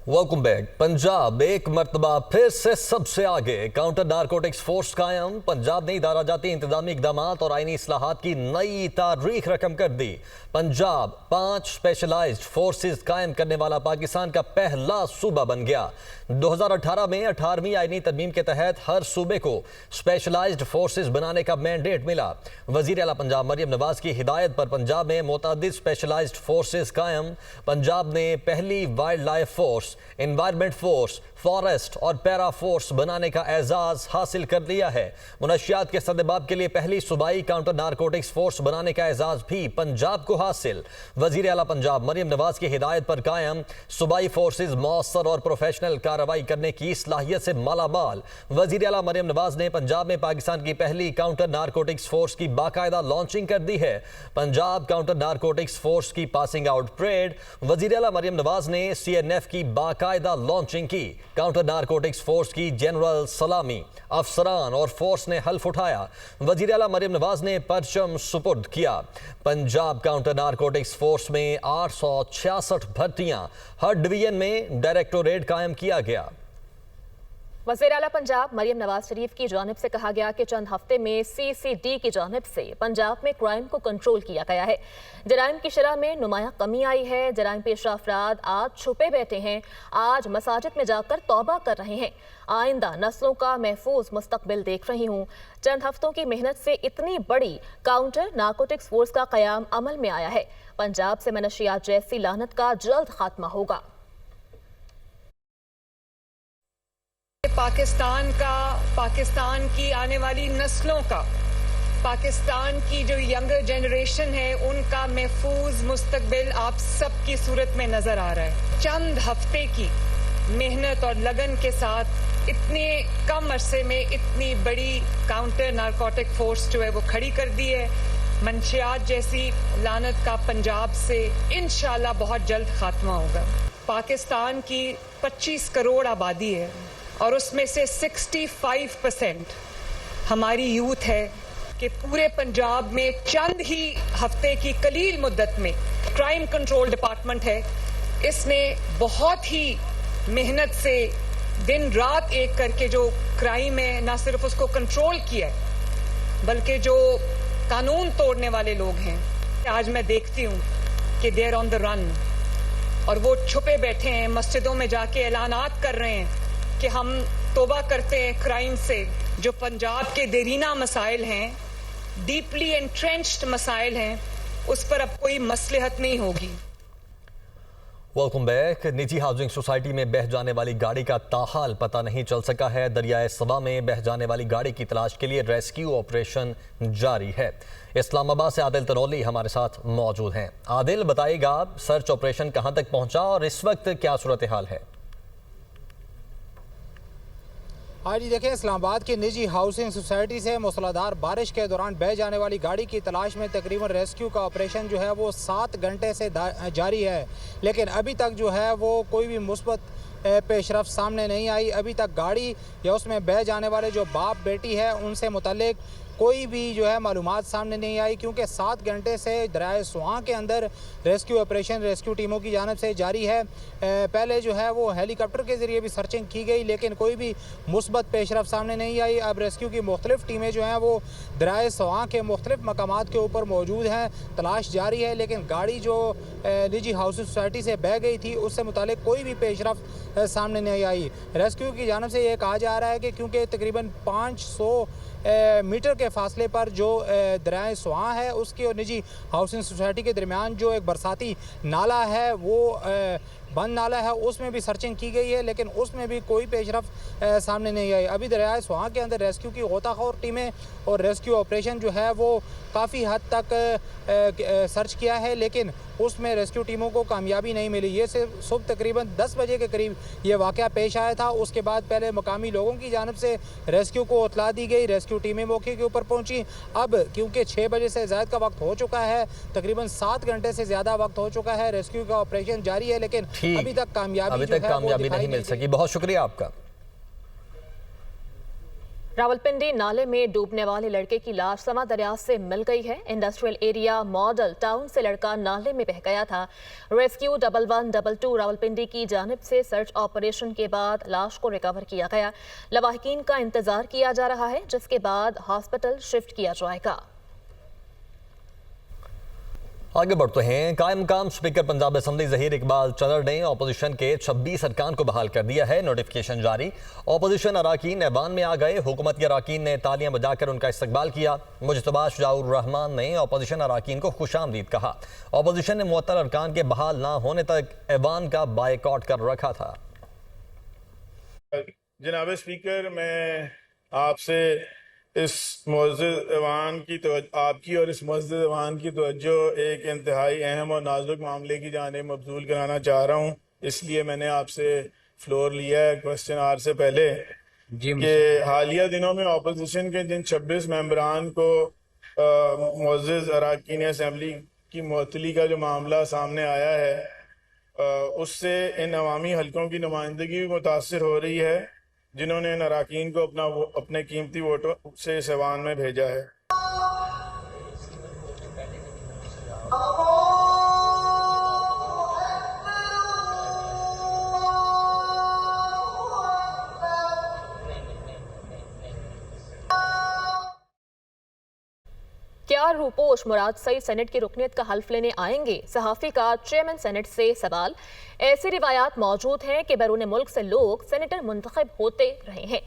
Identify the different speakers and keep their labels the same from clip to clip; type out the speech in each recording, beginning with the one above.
Speaker 1: Welcome back. Punjab एक मरतबा फिर से सबसे आगे। काउंटर नारकोटिक्स फोर्स कायम। पंजाब ने इदारा-जाती इंतजामी इकदामात और आईनी इस्लाहात की नई तारीख रकम कर दी। पंजाब 5 स्पेशलाइज्ड फोर्सेस कायम करने वाला पाकिस्तान का पहला सूबा बन गया। 2018 में 18वीं आईनी तरमीम के तहत हर सूबे को स्पेशलाइज्ड फोर्सेस बनाने का मैंडेट मिला। वजीर आला पंजाब मरियम नवाज की हिदायत पर पंजाब में मुतअद्दिद स्पेशलाइज्ड फोर्सेस कायम। पंजाब ने पहली wild life force, environment force, forest और पैरा फोर्स बनाने का एजाज हासिल कर लिया है। मुनशियात के सद्देबाब के लिए पहली सूबाई काउंटर नारकोटिक्स फोर्स बनाने का एजाज भी पंजाब को हासिल। वजीर आला पंजाब मरियम नवाज की हिदायत पर कायम सूबाई फोर्सेज मौसर और प्रोफेशनल कार्रवाई करने की सलाहियत से मालामाल। वजीर आला मरियम नवाज ने पंजाब में पाकिस्तान की पहली काउंटर नारकोटिक्स फोर्स की बाकायदा लॉन्चिंग कर दी है। पंजाब काउंटर नारकोटिक्स फोर्स की पासिंग आउट परेड। वजीर आला मरियम नवाज ने CNF की बाकायदा लॉन्चिंग की। काउंटर नारकोटिक्स फोर्स की जनरल सलामी, अफसरान और फोर्स ने हल्फ उठाया। वजीर आला मरियम नवाज ने परचम सुपुर्द किया। पंजाब काउंटर नारकोटिक्स फोर्स में 866 भर्तियां, हर डिवीजन में डायरेक्टोरेट कायम किया गया।
Speaker 2: वज़ीर आला पंजाब मरियम नवाज शरीफ की जानिब से कहा गया कि चंद हफ्ते में CCD की जानिब से पंजाब में क्राइम को कंट्रोल किया गया है। जराइम की शरह में नुमाया कमी आई है। जराइम पेशा अफराद आज छुपे बैठे हैं, आज मसाजिद में जाकर तौबा कर रहे हैं। आइंदा नस्लों का महफूज मुस्तकबिल देख रही हूँ। चंद हफ्तों की मेहनत से इतनी बड़ी काउंटर नारकोटिक्स फोर्स का क़याम अमल में आया है। पंजाब से मनशियात जैसी लानत का जल्द खात्मा होगा।
Speaker 3: पाकिस्तान की आने वाली नस्लों का, पाकिस्तान की जो यंगर जनरेशन है उनका महफूज मुस्तकबिल आप सबकी सूरत में नजर आ रहा है। चंद हफ्ते की मेहनत और लगन के साथ इतने कम अरसे में इतनी बड़ी काउंटर नारकोटिक फोर्स जो है वो खड़ी कर दी है। मंशियात जैसी लानत का पंजाब से इंशाल्लाह बहुत जल्द खात्मा होगा। पाकिस्तान की 25 करोड़ आबादी है और उसमें से 65% हमारी यूथ है कि पूरे पंजाब में चंद ही हफ्ते की कलील मुद्दत में क्राइम कंट्रोल डिपार्टमेंट है, इसने बहुत ही मेहनत से दिन रात एक करके जो क्राइम है ना सिर्फ उसको कंट्रोल किया है बल्कि जो कानून तोड़ने वाले लोग हैं आज मैं देखती हूँ कि they are on the run और वो छुपे बैठे हैं, मस्जिदों में जाके ऐलानात कर रहे हैं कि हम तौबा करते हैं क्राइम से। जो पंजाब के देरीना मसाइल हैं, डीपली एंट्रेंच्ड मसाइल हैं, उस पर अब कोई मसलहत नहीं होगी।
Speaker 1: Welcome back. निजी हाउसिंग सोसाइटी में बह जाने वाली गाड़ी का ताहाल पता नहीं चल सका है। दरियाए सबा में बह जाने वाली गाड़ी की तलाश के लिए रेस्क्यू ऑपरेशन जारी है। इस्लामाबाद से आदिल तनौली हमारे साथ मौजूद हैं। आदिल, बताइएगा सर्च ऑपरेशन कहां तक पहुंचा और इस वक्त क्या सूरत हाल है?
Speaker 4: हाँ जी, देखिए इस्लामाबाद की निजी हाउसिंग सोसाइटी से मूसलाधार बारिश के दौरान बह जाने वाली गाड़ी की तलाश में तकरीबन रेस्क्यू का ऑपरेशन जो है वो 7 घंटे से जारी है, लेकिन अभी तक जो है वो कोई भी मुस्बत पेशरफ सामने नहीं आई। अभी तक गाड़ी या उसमें बह जाने वाले जो बाप बेटी है उनसे मुतल्लिक कोई भी जो है मालूमात सामने नहीं आई, क्योंकि 7 घंटे से दरियाए स्वां के अंदर रेस्क्यू ऑपरेशन रेस्क्यू टीमों की जानिब से जारी है। पहले जो है वो हेलीकॉप्टर के ज़रिए भी सर्चिंग की गई, लेकिन कोई भी मुस्बत पेशरफ सामने नहीं आई। अब रेस्क्यू की मुख्तलिफ टीमें जो हैं वो दरियाए स्वां के मुख्तलिफ मकामात के ऊपर मौजूद हैं, तलाश जारी है। लेकिन गाड़ी जो निजी हाउसिंग सोसाइटी से बह गई थी उससे मुतालिक कोई भी पेशरफ सामने नहीं आई। रेस्क्यू की जानिब से ये कहा जा रहा है कि क्योंकि तकरीबन 500 मीटर के फासले पर जो दरियाए स्वां है उसकी और निजी हाउसिंग सोसाइटी के दरमियान जो एक बरसाती नाला है वो बंद नाला है, उसमें भी सर्चिंग की गई है, लेकिन उसमें भी कोई पेशरफ सामने नहीं आई। अभी दरियाए स्वां के अंदर रेस्क्यू की गोताखोर टीमें और रेस्क्यू ऑपरेशन जो है वो काफ़ी हद तक सर्च किया है, लेकिन उसमें रेस्क्यू टीमों को कामयाबी नहीं मिली। ये सिर्फ सुबह तकरीबन 10 बजे के करीब ये वाक़या पेश आया था। उसके बाद पहले मकामी लोगों की जानिब से रेस्क्यू को इतला दी गई, रेस्क्यू टीमें मौके के ऊपर पहुंची। अब क्योंकि 6 बजे से ज़्यादा का वक्त हो चुका है, तकरीबन 7 घंटे से ज़्यादा वक्त हो चुका है, रेस्क्यू का ऑपरेशन जारी है, लेकिन अभी तक कामयाबी
Speaker 1: नहीं मिल सकी। बहुत शुक्रिया आपका।
Speaker 2: रावलपिंडी नाले में डूबने वाले लड़के की लाश समा दरिया से मिल गई है। इंडस्ट्रियल एरिया मॉडल टाउन से लड़का नाले में बह गया था। रेस्क्यू 1112 रावलपिंडी की जानिब से सर्च ऑपरेशन के बाद लाश को रिकवर किया गया। लवाहिकीन का इंतजार किया जा रहा है, जिसके बाद हॉस्पिटल शिफ्ट किया जाएगा।
Speaker 1: आगे बढ़ते हैं। कायम मकाम स्पीकर पंजाब असेंबली ज़हीर इकबाल चदर ने अपोजिशन के 26 अरकान को बहाल कर दिया है। नोटिफिकेशन जारी। अपोजिशन अराकीन ऐवान में आ गए। हुकूमती अराकीन ने तालियां बजाकर उनका इस्तकबाल किया। मुजतबा शुजाउर रहमान ने अपोजिशन अराकीन को खुशामदीद कहा। अपोजिशन ने मुअत्तल अरकान के बहाल ना होने तक ऐवान का बायकॉट कर रखा था।
Speaker 5: जनाब स्पीकर, मैं आपसे इस मुअज़्ज़ज़ ऐवान की आपकी और इस मुअज़्ज़ज़ ऐवान की तवज्जो एक इंतहाई अहम और नाजुक मामले की जानिब मबज़ूल कराना चाह रहा हूँ। इसलिए मैंने आपसे फ्लोर लिया है क्वेश्चन आवर से पहले कि हालिया दिनों में अपोजिशन के जिन 26 मेंबरान को मुअज़्ज़ज़ अरकान असम्बली की मुअत्तली का जो मामला सामने आया है, उससे इन अवामी हलकों की नुमाइंदगी भी मुतासर हो रही है, जिन्होंने इन अरकान को अपने कीमती वोटों से इस ऐवान में भेजा है।
Speaker 2: क्या रूपोश मुराद सईद सेनेट की रुकनीत का हल्फ लेने आएंगे? सहाफ़ी का चेयरमैन सेनेट से सवाल। ऐसी रिवायात मौजूद हैं कि बैरून मुल्क से लोग सेनेटर मुंतखब होते रहे हैं।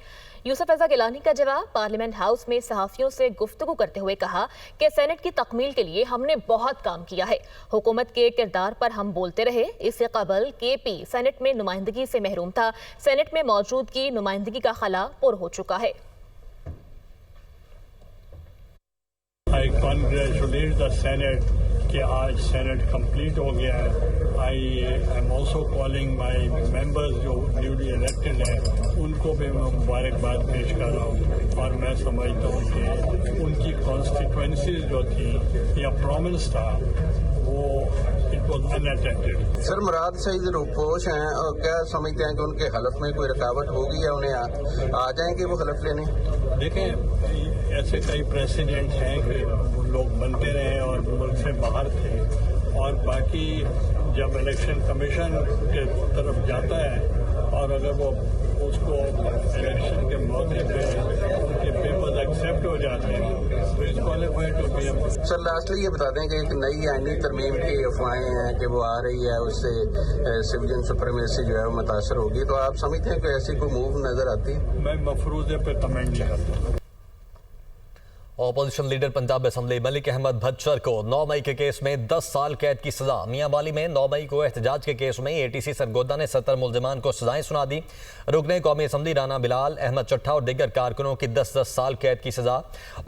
Speaker 2: यूसुफ रज़ा गिलानी का जवाब। पार्लियामेंट हाउस में सहाफ़ियों से गुफ्तगू करते हुए कहा कि सेनेट की तकमील के लिए हमने बहुत काम किया है। हुकूमत के किरदार पर हम बोलते रहे। इससे कबल KP सेनेट में नुमाइंदगी से महरूम था। सेनेट में मौजूदगी नुमाइंदगी का खला पुर हो चुका है।
Speaker 6: I congratulate the Senate कि आज सेनेट कंप्लीट हो गया है। I am also calling my members जो न्यूली इलेक्टेड हैं, उनको भी मैं मुबारकबाद पेश कर रहा हूँ। और मैं समझता हूँ कि उनकी कॉन्स्टिट्यूंसीज जो थी या प्रॉमिस था वो इट वॉज अनअटेंडेड।
Speaker 7: सर, मुराद सईद रूपोश हैं और क्या समझते हैं कि उनके हलफ में कोई रुकावट होगी या उन्हें आ जाएंगे वो हलफ लेने?
Speaker 6: देखें, ऐसे कई प्रेसिडेंट हैं कि लोग बनते रहे और मुल्क से बाहर थे, और बाकी जब इलेक्शन कमीशन के तरफ जाता है और अगर वो उसको इलेक्शन के मौके पे उनके पेपर्स एक्सेप्ट हो जाते हैं तो इस qualified to be.
Speaker 7: Sir, lastly ये बता दें कि एक नई आईनी तरमीम की अफवाहें हैं कि वो आ रही है, उससे सिविलियन सुप्रीमेसी जो है वो मुतासर होगी, तो आप समझते हैं कि ऐसी कोई मूव नजर आती?
Speaker 6: मैं मफरूज़े पे कमेंट नहीं करता।
Speaker 1: Opposition leader Punjab assembly Malik Ahmad Bhachar को 9 मई के केस में 10 साल कैद की सजा। मियां वाली में 9 मई को एहतजाज के केस में ATC सरगोदा ने 70 मुलजमान को सजाएं सुना दी। रुकने कौमी असम्बली राना बिलाल, अहमद चट्ठा और दीगर कारकुनों की 10-10 साल कैद की सजा।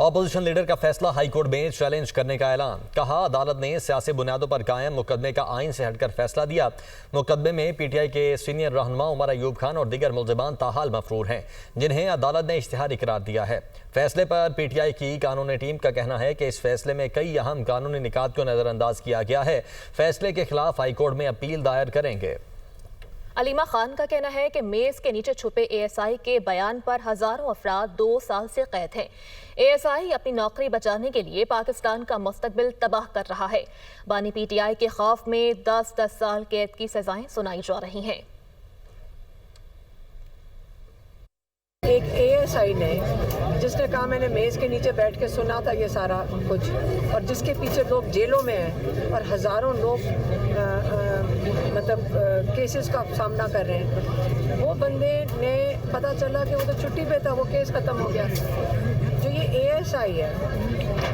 Speaker 1: अपोजिशन लीडर का फैसला हाईकोर्ट में चैलेंज करने का ऐलान। कहा, अदालत ने सियासी बुनियादों पर कायम मुकदमे का आइन से हटकर फैसला दिया। मुकदमे में PTI के सीनियर रहनुमा उमर अयूब खान और दीगर मुलजमान ताहाल मफरूर हैं, जिन्हें अदालत ने इश्तिहारी करार दिया है। फैसले पर PTI की कानूनी टीम का कहना है कि इस फैसले में कई अहम कानूनी निकात को नजरअंदाज किया गया है। फैसले के खिलाफ हाईकोर्ट में अपील दायर करेंगे।
Speaker 2: अलीमा खान का कहना है कि मेज के नीचे छुपे ASI के बयान पर हजारों अफराद 2 साल से कैद हैं। ASI अपनी नौकरी बचाने के लिए पाकिस्तान का मुस्तकबिल तबाह कर रहा है। बानी PTI के खौफ में 10-10 साल कैद की सजाएं सुनाई जा रही हैं।
Speaker 8: एक ASI ने जिसने कहा मैंने मेज़ के नीचे बैठ के सुना था ये सारा कुछ, और जिसके पीछे लोग जेलों में हैं और हज़ारों लोग केसेस का सामना कर रहे हैं, वो बंदे ने पता चला कि वो तो छुट्टी पे था, वो केस ख़त्म हो गया। जो ये ASI है,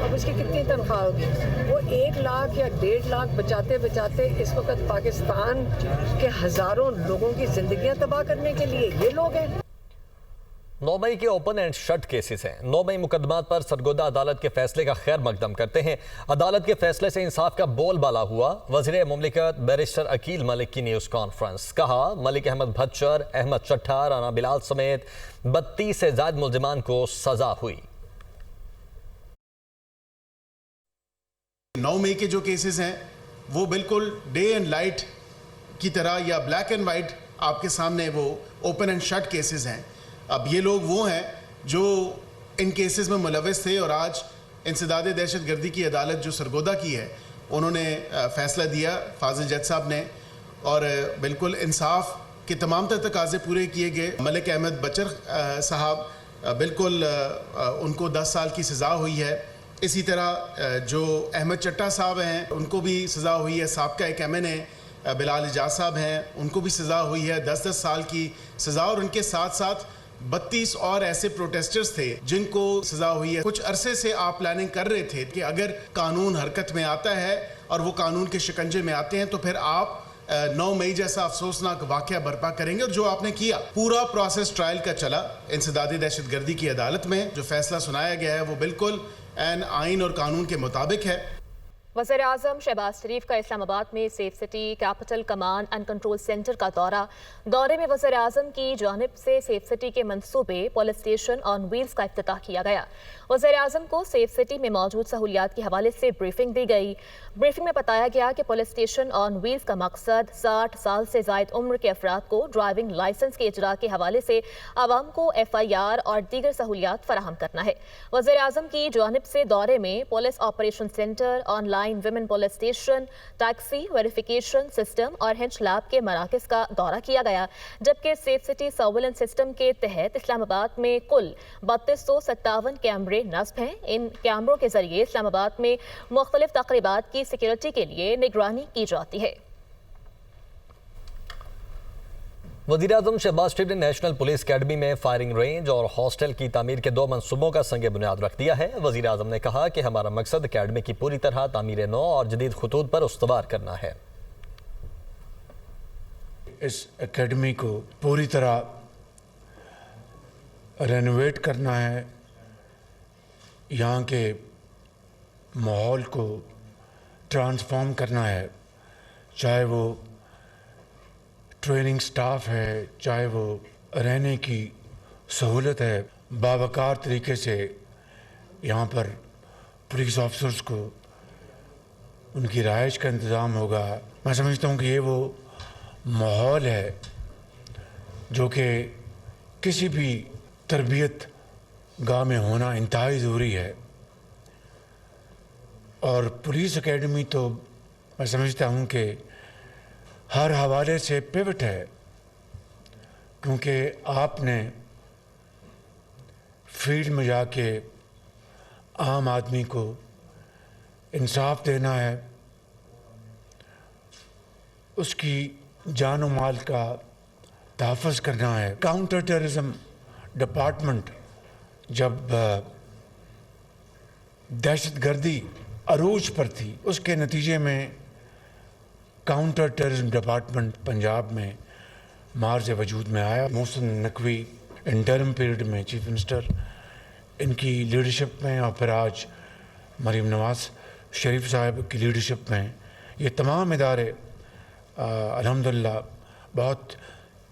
Speaker 8: अब इसकी कितनी तनख्वाह होगी? वो 1 लाख या 1.5 लाख बचाते बचाते इस वक्त पाकिस्तान के हज़ारों लोगों की ज़िंदगियाँ तबाह करने के लिए ये लोग हैं।
Speaker 1: 9 मई के ओपन एंड शट केसेस हैं। 9 मई मुकदमात पर सरगोदा अदालत के फैसले का खैर मकदम करते हैं। अदालत के फैसले से इंसाफ का बोलबाला हुआ। वज़ीर मुमलिकत बैरिस्टर अकील मलिक की न्यूज़ कॉन्फ्रेंस। कहा, मलिक अहमद भच्चर, अहमद चट्ठा, राना बिलाल समेत 32 से ज़ायद मुलजमान को सजा हुई।
Speaker 9: 9 मई के जो केसेस हैं वो बिल्कुल डे एंड लाइट की तरह या ब्लैक एंड वाइट आपके सामने वो ओपन एंड शट केसेस हैं। अब ये लोग वो हैं जो इन केसेस में मुलविस थे और आज इंसदाद दहशत गर्दी की अदालत जो सरगोदा की है उन्होंने फ़ैसला दिया फाजिल जज साहब ने, और बिल्कुल इंसाफ के तमाम तर तकाजे पूरे किए गए। मलिक अहमद बचर साहब बिल्कुल उनको 10 साल की सज़ा हुई है। इसी तरह जो अहमद चट्टा साहब हैं उनको भी सज़ा हुई है। साबका एक MNA बिलाल इजाज साहब हैं, उनको भी सज़ा हुई है 10-10 साल की सज़ा, और उनके साथ साथ 32 और ऐसे प्रोटेस्टर्स थे जिनको सज़ा हुई है। कुछ अरसे से आप प्लानिंग कर रहे थे कि अगर कानून हरकत में आता है और वो कानून के शिकंजे में आते हैं तो फिर आप 9 मई जैसा अफसोसनाक वाक़या बर्पा करेंगे, और जो आपने किया। पूरा प्रोसेस ट्रायल का चला इंसदादी दहशत गर्दी की अदालत में। जो फैसला सुनाया गया है वो बिल्कुल आइन और कानून के मुताबिक है।
Speaker 2: वज़ीर आज़म शहबाज शरीफ का इस्लामाबाद में safe city capital command and control centre का दौरे में वज़ीर आज़म की जानिब से सेफ सिटी के मंसूबे पुलिस स्टेशन ऑन व्हील्स का इफ्तिताह किया गया। वज़ीर आज़म को सेफ सिटी में मौजूद सहूलियात के हवाले से ब्रीफिंग दी गई। ब्रीफिंग में बताया गया कि पुलिस स्टेशन ऑन व्हील्स का मकसद 60 साल से ज़ायद उम्र के अफराद को ड्राइविंग लाइसेंस के इजरा के हवाले से आवाम को FIR और दीगर सहूलियात फराहम करना है। वज़ीर आज़म की जानिब से दौरे में police operation centre, online women police station, taxi verification system और हिंच लैब के मराकज़ का दौरा किया गया, जबकि सेफ सिटी सर्विलेंस सिस्टम के तहत इस्लामाबाद में कुल 3257 कैमरे नस्ब हैं। इन कैमरों के जरिए इस्लामाबाद में मुख्तलिफ तकरीबात की सिक्योरिटी के लिए निगरानी की जाती है।
Speaker 1: वज़ीर आज़म शहबाज शरीफ ने नेशनल पुलिस अकेडमी में फायरिंग रेंज और हॉस्टल की तामीर के 2 मंसूबों का संग बुनियाद रख दिया है। वज़ीर आज़म ने कहा कि हमारा मकसद अकेडमी की पूरी तरह तामीर नौ और जदीद खतूत पर उस्तवार करना है।
Speaker 10: इस एकेडमी को पूरी तरह रेनोवेट करना है, यहाँ के माहौल को ट्रांसफॉर्म करना है, चाहे वो ट्रेनिंग स्टाफ है, चाहे वो रहने की सहूलत है। बावकार तरीके से यहाँ पर पुलिस ऑफिसर्स को उनकी रहाइश का इंतज़ाम होगा। मैं समझता हूँ कि ये वो माहौल है जो कि किसी भी तरबियत गाह में होना इंतहाई ज़रूरी है, और पुलिस एकेडमी तो मैं समझता हूँ कि हर हवाले से पिवट है, क्योंकि आपने फील्ड में जाके आम आदमी को इंसाफ देना है, उसकी जान और माल का तहफ़्फ़ुज़ करना है। काउंटर टेररिज्म डिपार्टमेंट जब दहशत गर्दी अरूज पर थी, उसके नतीजे में काउंटर टेररिज्म डिपार्टमेंट पंजाब में मार्ज वजूद में आया। मोहसिन नकवी इंटरिम पीरियड में चीफ मिनिस्टर, इनकी लीडरशिप में, और फिर आज मरीम नवाज शरीफ साहब की लीडरशिप में ये तमाम इदारे अल्हम्दुलिल्लाह बहुत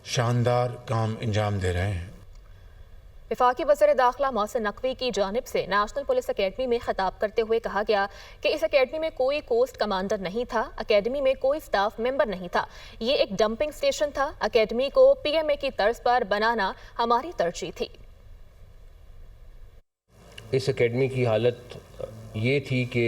Speaker 10: शानदार काम अंजाम दे रहे हैं।
Speaker 2: वफाकी वज़ीर दाखिला मोहसिन नकवी की जानिब से नेशनल पुलिस अकेडमी में खिताब करते हुए कहा गया कि इस अकेडमी में कोई कोस्ट कमांडर नहीं था, अकेडमी में कोई स्टाफ मेंबर नहीं था, ये एक डंपिंग स्टेशन था। अकेडमी को PMA की तर्ज पर बनाना हमारी तरजीह थी।
Speaker 11: इस अकेडमी की हालत ये थी कि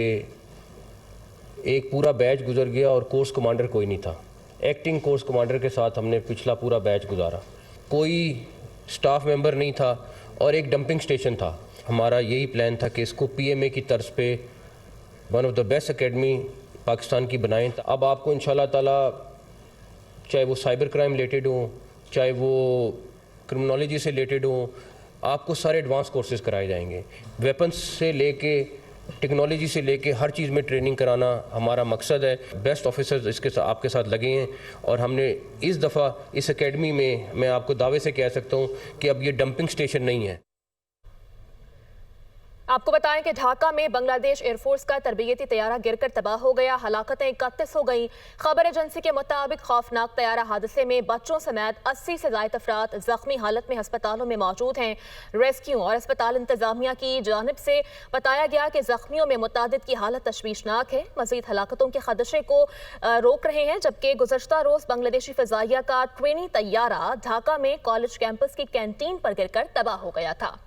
Speaker 11: एक पूरा बैच गुजर गया और कोर्स कमांडर कोई नहीं था। एक्टिंग कोर्स कमांडर के साथ हमने पिछला पूरा बैच गुजारा, कोई स्टाफ मेंबर नहीं था और एक डंपिंग स्टेशन था। हमारा यही प्लान था कि इसको PMA की तर्ज पे one of the best academy Pakistan की बनाएं। अब आपको इंशाल्लाह ताला चाहे वो साइबर क्राइम रिलेटेड हो, चाहे वो क्रिमिनोलॉजी से रिलेटेड हो, आपको सारे एडवांस कोर्सेज कराए जाएंगे। वेपन्स से लेके टेक्नोलॉजी से लेके हर चीज़ में ट्रेनिंग कराना हमारा मकसद है। बेस्ट ऑफिसर्स इसके साथ आपके साथ लगे हैं, और हमने इस दफ़ा इस एकेडमी में, मैं आपको दावे से कह सकता हूँ कि अब ये डंपिंग स्टेशन नहीं है।
Speaker 2: आपको बताएं कि ढाका में बांग्लादेश एयरफोर्स का तरबियती तैयारा गिरकर तबाह हो गया, हलाकतें 31 हो गईं। खबर एजेंसी के मुताबिक खौफनाक तैयारा हादसे में बच्चों समेत 80 से ज़ायद अफराद जख्मी हालत में अस्पतालों में मौजूद हैं। रेस्क्यू और अस्पताल इंतजामिया की जानिब से बताया गया कि जख्मियों में मुतादिद की हालत तशवीशनाक है, मजीद हलाकतों के खदशे को रोक रहे हैं। जबकि गुज़श्ता रोज़ बांग्लादेशी फ़ज़ाइया का ट्रेनी तैयारा ढाका में कॉलेज कैंपस की कैंटीन पर गिरकर तबाह हो गया था।